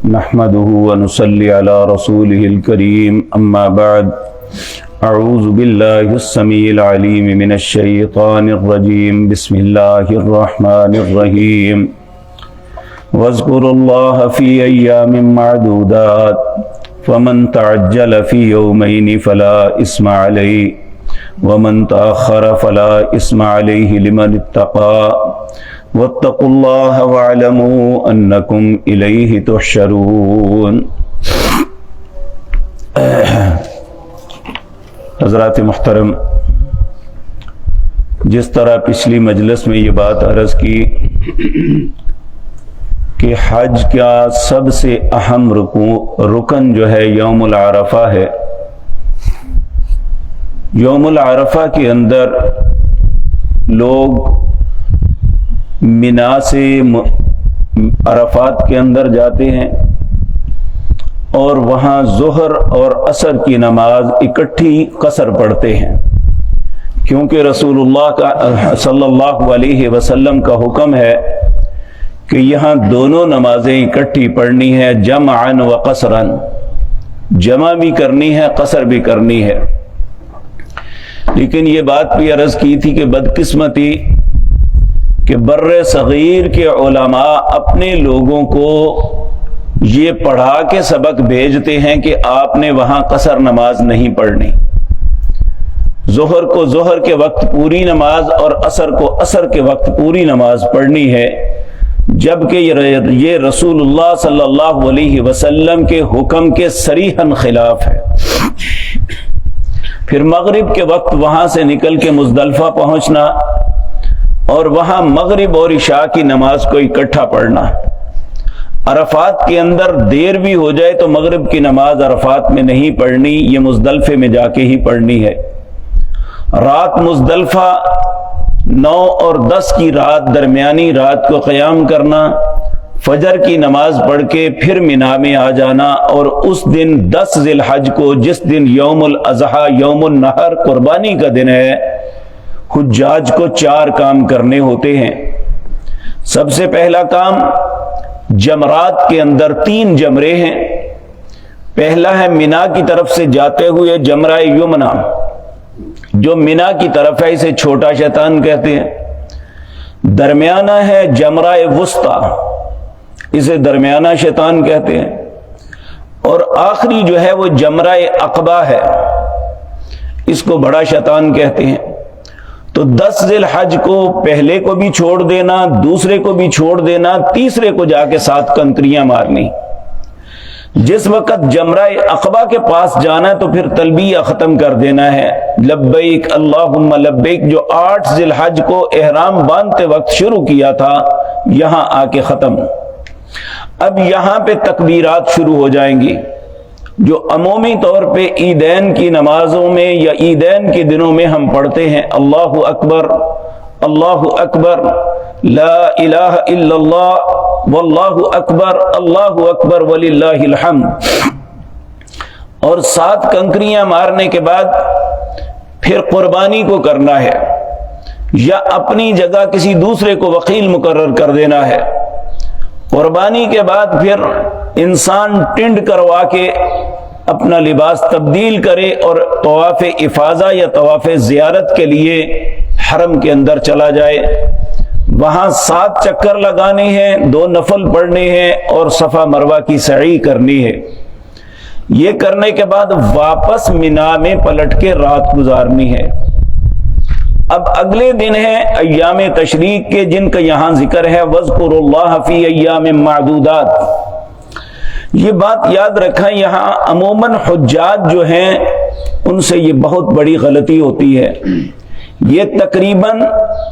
نحمده ونصلي على رسوله الكريم أما بعد أعوذ بالله السميع العليم من الشيطان الرجيم بسم الله الرحمن الرحيم واذكروا الله في أيام معدودات فمن تعجل في يومين فلا إثم عليه ومن تأخر فلا إثم عليه لمن اتقى واتقوا الله واعلموا أنكم إليه تحشرون۔ حضرات محترم، جس طرح پچھلی مجلس میں یہ بات عرض کی کہ حج کا سب سے اہم رکن جو ہے یوم العرفہ ہے۔ یوم العرفہ کے اندر لوگ منا سے عرفات کے اندر جاتے ہیں اور وہاں ظہر اور عصر کی نماز اکٹھی قصر پڑھتے ہیں، کیونکہ رسول اللہ کا صلی اللہ علیہ وسلم کا حکم ہے کہ یہاں دونوں نمازیں اکٹھی پڑھنی ہے، جمعاً و قصراً، جمع بھی کرنی ہے قصر بھی کرنی ہے۔ لیکن یہ بات بھی عرض کی تھی کہ بدقسمتی کہ بر صغیر کے علماء اپنے لوگوں کو یہ پڑھا کے سبق بھیجتے ہیں کہ آپ نے وہاں قصر نماز نہیں پڑھنی، ظہر کو ظہر کے وقت پوری نماز اور عصر کو عصر کے وقت پوری نماز پڑھنی ہے، جبکہ یہ رسول اللہ صلی اللہ علیہ وسلم کے حکم کے صریحاً خلاف ہے۔ پھر مغرب کے وقت وہاں سے نکل کے مزدلفہ پہنچنا اور وہاں مغرب اور عشاء کی نماز کو اکٹھا پڑھنا، عرفات کے اندر دیر بھی ہو جائے تو مغرب کی نماز عرفات میں نہیں پڑھنی، یہ مزدلفے میں جا کے ہی پڑھنی ہے۔ رات مزدلفہ 9 اور 10 کی رات، درمیانی رات کو قیام کرنا، فجر کی نماز پڑھ کے پھر منا میں آ جانا، اور اس دن 10 ذی الحج کو، جس دن یوم الاضحیٰ یوم النحر قربانی کا دن ہے، حجاج کو 4 کام کرنے ہوتے ہیں۔ سب سے پہلا کام، جمرات کے اندر 3 جمرے ہیں۔ پہلا ہے منا کی طرف سے جاتے ہوئے جمرہ یمنا، جو منا کی طرف ہے، اسے چھوٹا شیطان کہتے ہیں۔ درمیانہ ہے جمرہ وسطیٰ، اسے درمیانہ شیطان کہتے ہیں، اور آخری جو ہے وہ جمرہ عقبہ ہے، اس کو بڑا شیطان کہتے ہیں۔ تو 10 ذی الحج کو پہلے کو بھی چھوڑ دینا، دوسرے کو بھی چھوڑ دینا، تیسرے کو جا کے 7 کنکریاں مارنی۔ جس وقت جمرہ عقبہ کے پاس جانا ہے تو پھر تلبیہ ختم کر دینا ہے، لبیک اللہم لبیک، جو 8 ذی الحج کو احرام باندھتے وقت شروع کیا تھا، یہاں آ کے ختم۔ اب یہاں پہ تکبیرات شروع ہو جائیں گی، جو عمومی طور پہ عیدین کی نمازوں میں یا عیدین کے دنوں میں ہم پڑھتے ہیں، اللہ اکبر لا الہ الا اللہ واللہ اکبر وللہ الحمد، اور 7 کنکریاں مارنے کے بعد پھر قربانی کو کرنا ہے، یا اپنی جگہ کسی دوسرے کو وکیل مقرر کر دینا ہے۔ قربانی کے بعد پھر انسان ٹنڈ کروا کے اپنا لباس تبدیل کرے اور طواف افاضہ یا طواف زیارت کے لیے حرم کے اندر چلا جائے، وہاں 7 چکر لگانے ہیں، 2 نفل پڑھنے ہیں اور صفا مروہ کی سعی کرنی ہے۔ یہ کرنے کے بعد واپس منا میں پلٹ کے رات گزارنی ہے۔ اب اگلے دن ہیں ایام تشریق کے، جن کا یہاں ذکر ہے، وَاذْكُرُوا اللَّهَ فِي أَيَّامٍ مَّعْدُودَاتٍ۔ یہ بات یاد رکھیں، یہاں عموماً حجاج جو ہیں ان سے یہ بہت بڑی غلطی ہوتی ہے۔ یہ تقریباً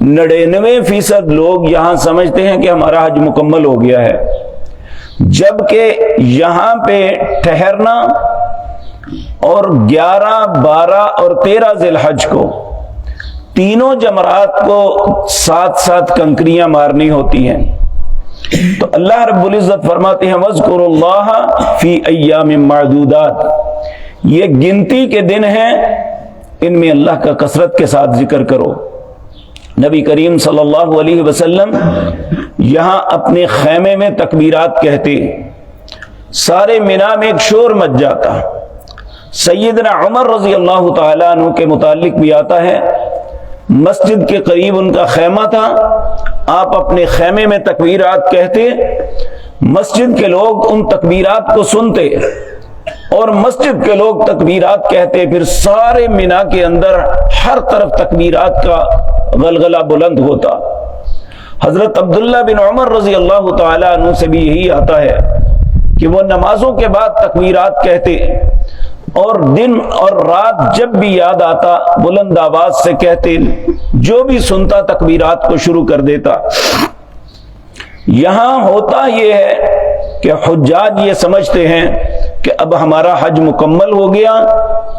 99% لوگ یہاں سمجھتے ہیں کہ ہمارا حج مکمل ہو گیا ہے، جبکہ یہاں پہ ٹھہرنا اور 11، 12 اور 13 ذی الحج کو تینوں جمرات کو 7 کنکریاں مارنی ہوتی ہیں۔ تو اللہ رب العزت فرماتے ہیں وَاذْكُرُوا اللَّهَ فِي أَيَّامٍ مَّعْدُودَاتٍ، یہ گنتی کے دن ہیں، ان میں اللہ کا کثرت کے ساتھ ذکر کرو۔ نبی کریم صلی اللہ علیہ وسلم یہاں اپنے خیمے میں تکبیرات کہتے، سارے مینا میں ایک شور مچ جاتا۔ سیدنا عمر رضی اللہ تعالیٰ عنہ کے متعلق بھی آتا ہے، مسجد کے قریب ان کا خیمہ تھا، آپ اپنے خیمے میں تکبیرات کہتے، مسجد کے لوگ ان تکبیرات کو سنتے اور مسجد کے لوگ تکبیرات کہتے، پھر سارے مینا کے اندر ہر طرف تکبیرات کا غلغلہ بلند ہوتا۔ حضرت عبداللہ بن عمر رضی اللہ تعالیٰ عنہ سے بھی یہی آتا ہے کہ وہ نمازوں کے بعد تکبیرات کہتے اور دن اور رات جب بھی یاد آتا بلند آواز سے کہتے، جو بھی سنتا تکبیرات کو شروع کر دیتا۔ یہاں ہوتا یہ ہے کہ حجاج یہ سمجھتے ہیں کہ اب ہمارا حج مکمل ہو گیا،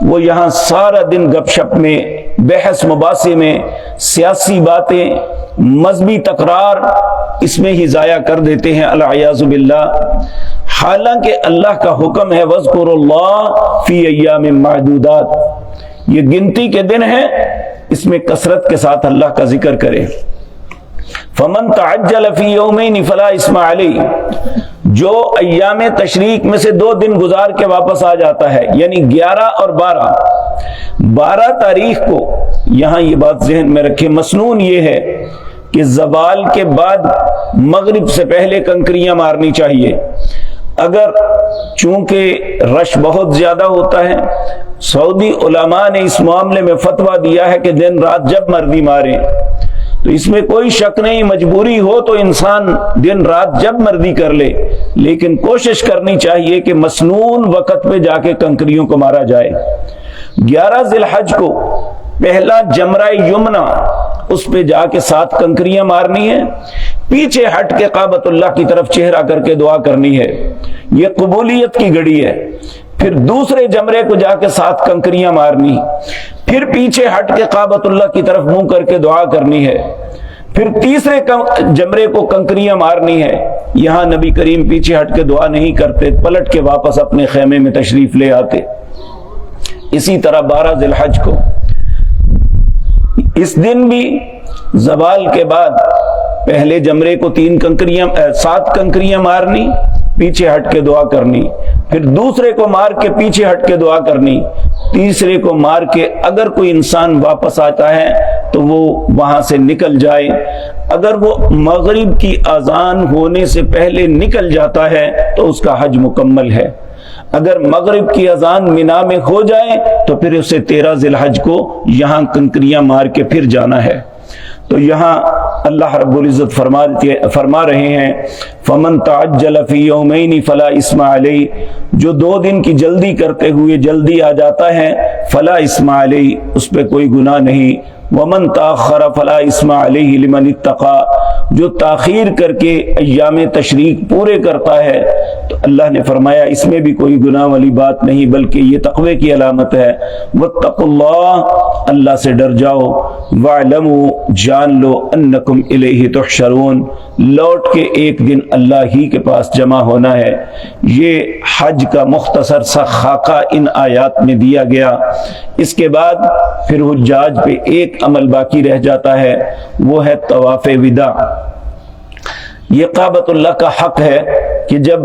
وہ یہاں سارا دن گپ شپ میں، بحث مباحثے میں، سیاسی باتیں، مذہبی تکرار اس میں ہی ضائع کر دیتے ہیں العیاذ باللہ۔ حالانکہ اللہ کا حکم ہے وَاذْكُرُوا اللَّهَ فِي أَيَّامٍ مَّعْدُودَاتٍ، یہ گنتی کے دن ہیں، اس میں کثرت کے ساتھ اللہ کا ذکر کرے۔ فَمَن تَعَجَّلَ فِي يَوْمَيْنِ فَلَا إِثْمَ عَلَيْهِ، جو ایام تشریق میں سے 2 دن گزار کے واپس آ جاتا ہے، یعنی 11 اور 12 تاریخ کو، یہاں یہ بات ذہن میں رکھیں، مسنون یہ ہے کہ زوال کے بعد مغرب سے پہلے کنکریاں مارنی چاہیے۔ اگر چونکہ رش بہت زیادہ ہوتا ہے، سعودی علماء نے اس معاملے میں فتویٰ دیا ہے کہ دن رات جب مرضی ماریں، تو اس میں کوئی شک نہیں، مجبوری ہو تو انسان دن رات جب مرضی کر لے، لیکن کوشش کرنی چاہیے کہ مسنون وقت پہ جا کے کنکریوں کو مارا جائے۔ 11 ذی الحج کو پہلا جمرہ یمنہ، اس پہ جا کے 7 کنکریاں مارنی ہیں، پیچھے ہٹ کے کعبۃ اللہ کی طرف چہرہ کر کے دعا کرنی ہے، یہ قبولیت کی گھڑی ہے۔ پھر دوسرے جمرے کو جا کے 7 کنکریاں مارنی، پھر پیچھے ہٹ کے کعبۃ اللہ کی طرف منہ کر کے دعا کرنی ہے، پھر تیسرے جمرے کو کنکریاں مارنی ہے۔ یہاں نبی کریم پیچھے ہٹ کے دعا نہیں کرتے، پلٹ کے واپس اپنے خیمے میں تشریف لے آتے۔ اسی طرح 12 ذی الحج کو، اس دن بھی زوال کے بعد پہلے جمرے کو 7 کنکریاں مارنی، پیچھے ہٹ کے دعا کرنی، پھر دوسرے کو مار کے پیچھے ہٹ کے دعا کرنی، تیسرے کو مار کے اگر کوئی انسان واپس آتا ہے تو وہ وہاں سے نکل جائے۔ اگر وہ مغرب کی اذان ہونے سے پہلے نکل جاتا ہے تو اس کا حج مکمل ہے۔ اگر مغرب کی اذان مینا میں ہو جائے تو پھر اسے 13 ذی الحج کو یہاں کنکریاں مار کے پھر جانا ہے۔ تو یہاں اللہ رب العزت فرما رہے ہیں فَمَن تَعَجَّلَ فِي يَوْمَيْنِ فَلَا إِثْمَ عَلَيْهِ، جو 2 دن کی جلدی کرتے ہوئے جلدی آ جاتا ہے، فَلَا إِثْمَ عَلَيْهِ، اس پہ کوئی گناہ نہیں۔ وَمَن تَأَخَّرَ فَلَا إِثْمَ عَلَيْهِ لِمَنِ اتَّقَى، جو تاخیر کر کے ایام تشریق پورے کرتا ہے تو اللہ نے فرمایا اس میں بھی کوئی گناہ والی بات نہیں، بلکہ یہ تقوی کی علامت ہے۔ وَاتَّقُوا اللَّهَ، اللہ سے ڈر جاؤ، وَاعْلَمُوا، جان لو، أَنَّكُمْ إِلَيْهِ تُحْشَرُونَ، لوٹ کے ایک دن اللہ ہی کے پاس جمع ہونا ہے۔ یہ حج کا مختصر سا خاکہ ان آیات میں دیا گیا۔ اس کے بعد پھر حجاج پہ ایک عمل باقی رہ جاتا ہے، وہ ہے طواف وداع۔ یہ کعبۃ اللہ کا حق ہے کہ جب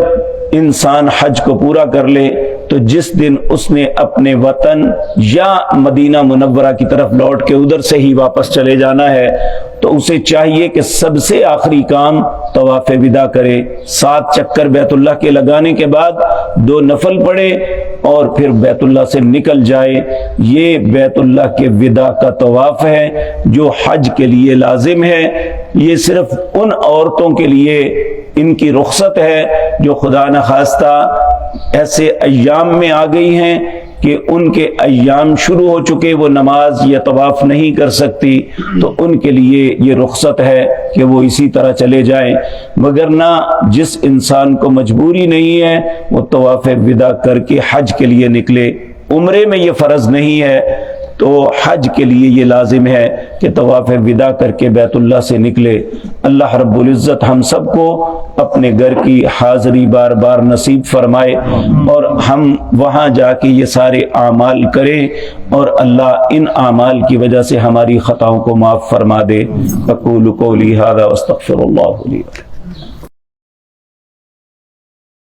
انسان حج کو پورا کر لے تو جس دن اس نے اپنے وطن یا مدینہ منورہ کی طرف لوٹ کے ادھر سے ہی واپس چلے جانا ہے تو اسے چاہیے کہ سب سے آخری کام طواف وداع کرے۔ 7 چکر بیت اللہ کے لگانے کے بعد 2 نفل پڑھے اور پھر بیت اللہ سے نکل جائے۔ یہ بیت اللہ کے وداع کا طواف ہے جو حج کے لیے لازم ہے۔ یہ صرف ان عورتوں کے لیے ان کی رخصت ہے جو خدا نخواستہ ایسے ایام میں آ گئی ہیں کہ ان کے ایام شروع ہو چکے، وہ نماز یا طواف نہیں کر سکتی، تو ان کے لیے یہ رخصت ہے کہ وہ اسی طرح چلے جائیں، مگر نہ جس انسان کو مجبوری نہیں ہے وہ طواف وداع کر کے حج کے لیے نکلے۔ عمرے میں یہ فرض نہیں ہے تو حج کے لیے یہ لازم ہے کہ طواف وداع کر کے بیت اللہ سے نکلے۔ اللہ رب العزت ہم سب کو اپنے گھر کی حاضری بار بار نصیب فرمائے اور ہم وہاں جا کے یہ سارے اعمال کریں اور اللہ ان اعمال کی وجہ سے ہماری خطاؤں کو معاف فرما دے۔ اقول قولی ھذا واستغفر اللہ لی۔